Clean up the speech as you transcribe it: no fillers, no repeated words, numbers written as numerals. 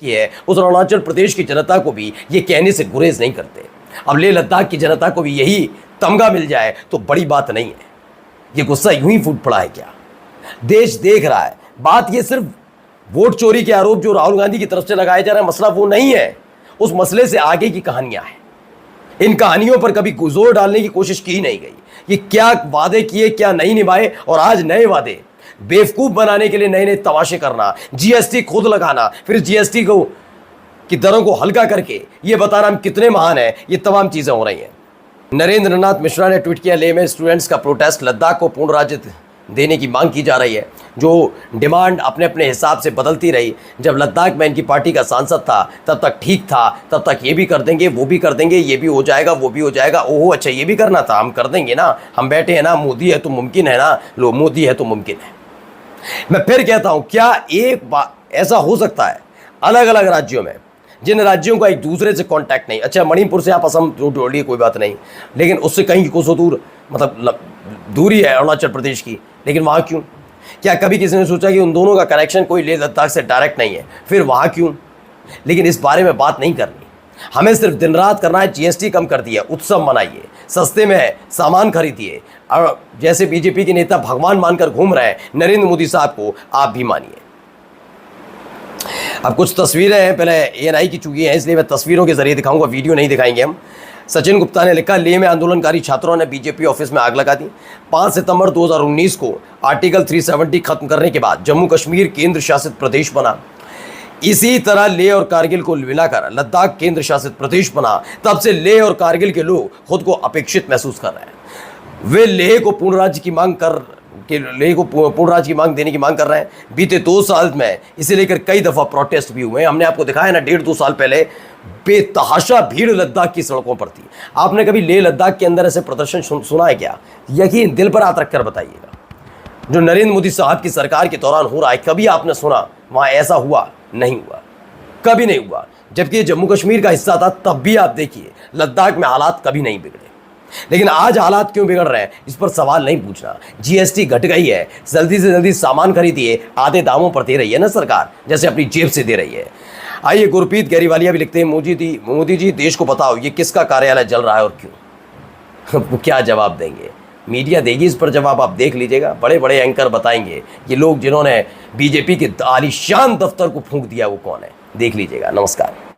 की है, उस अरुणाचल प्रदेश की जनता को भी ये कहने से गुरेज नहीं करते। अब लेह लद्दाख की जनता को भी यही तमगा मिल जाए तो बड़ी बात नहीं है। ये गुस्सा यूं ही फूट पड़ा है क्या? देश देख रहा है। बात ये सिर्फ वोट चोरी के आरोप जो राहुल गांधी की तरफ से लगाए जा रहे हैं, मसला वो नहीं है। उस मसले से आगे की कहानियां हैं। इन कहानियों पर कभी जोर डालने की कोशिश की नहीं गई। ये क्या वादे किए, क्या नहीं निभाए, और आज नए वादे बेवकूफ बनाने के लिए नए नए तमाशे करना, जीएसटी खुद लगाना, फिर जीएसटी को की दरों को हल्का करके ये बताना हम कितने महान हैं, ये तमाम चीजें हो रही हैं। नरेंद्र नाथ मिश्रा ने ट्वीट किया, लेह में स्टूडेंट्स का प्रोटेस्ट, लद्दाख को पूर्ण राज्य देने की मांग की जा रही है। जो डिमांड अपने अपने हिसाब से बदलती रही। जब लद्दाख में इनकी पार्टी का सांसद था तब तक ठीक था, तब तक ये भी कर देंगे, वो भी कर देंगे, ये भी हो जाएगा, वो भी हो जाएगा। ओहो अच्छा ये भी करना था, हम कर देंगे ना, हम बैठे हैं ना, मोदी है तो मुमकिन है ना, लो मोदी है तो मुमकिन है। मैं फिर कहता हूँ, क्या एक बात ऐसा हो सकता है अलग अलग राज्यों में, जिन राज्यों का एक दूसरे से कांटेक्ट नहीं, अच्छा मणिपुर से आप असम जोड़िए कोई बात नहीं, लेकिन उससे कहीं कुछ दूर मतलब दूरी है अरुणाचल प्रदेश की, लेकिन वहाँ क्यों? क्या कभी किसी ने सोचा कि उन दोनों का कनेक्शन कोई लेह लद्दाख से डायरेक्ट नहीं है, फिर वहाँ क्यों? लेकिन इस बारे में बात नहीं करनी। हमें सिर्फ दिन रात करना है, जीएसटी कम कर दिया, उत्सव मनाइए, सस्ते में सामान खरीदिए, और जैसे बीजेपी के नेता भगवान मानकर घूम रहे हैं नरेंद्र मोदी साहब को, आप भी मानिए। अब कुछ तस्वीरें हैं, पहले एएनआई की चुकी हैं, इसलिए मैं तस्वीरों के जरिए दिखाऊंगा, वीडियो नहीं दिखाएंगे हम। सचिन गुप्ता ने लिखा, लेह में आंदोलनकारी छात्रों ने बीजेपी ऑफिस में आग लगा दी। 5 सितंबर 2019 को आर्टिकल 370 खत्म करने के बाद जम्मू कश्मीर केंद्र शासित प्रदेश बना। इसी तरह लेह और कारगिल को मिलाकर लद्दाख केंद्र शासित प्रदेश बना। तब से लेह और कारगिल के लोग खुद को अपेक्षित महसूस कर रहे हैं। वे लेह को पूर्ण राज्य की मांग देने की मांग कर रहे हैं। बीते 2 साल में इसे लेकर कई दफा प्रोटेस्ट भी हुए हैं। हमने आपको दिखाया ना, 1.5-2 साल पहले बेतहाशा भीड़ लद्दाख की सड़कों पर थी। आपने कभी लेह लद्दाख के अंदर ऐसे प्रदर्शन सुना है क्या? यकीन दिल पर हाथ रखकर बताइएगा। जो नरेंद्र मोदी साहब की सरकार के दौरान हो रहा है, कभी आपने सुना वहां ऐसा हुआ? नहीं हुआ, कभी नहीं हुआ। जबकि ये जम्मू कश्मीर का हिस्सा था, तब भी आप देखिए लद्दाख में हालात कभी नहीं बिगड़े। लेकिन आज हालात क्यों बिगड़ रहे हैं, इस पर सवाल नहीं पूछना। जीएसटी घट गई है, जल्दी से जल्दी सामान खरीदिए, आधे दामों पर दे रही है ना सरकार, जैसे अपनी जेब से दे रही है। आइए, गुरप्रीत गैरीवालिया भी लिखते हैं, मोदी जी देश को बताओ ये किसका कार्यालय जल रहा है और क्यों? वो क्या जवाब देंगे? मीडिया देगी इस पर जवाब, आप देख लीजिएगा। बड़े बड़े एंकर बताएंगे ये लोग जिन्होंने बीजेपी के आलीशान दफ्तर को फूंक दिया वो कौन है, देख लीजिएगा। नमस्कार।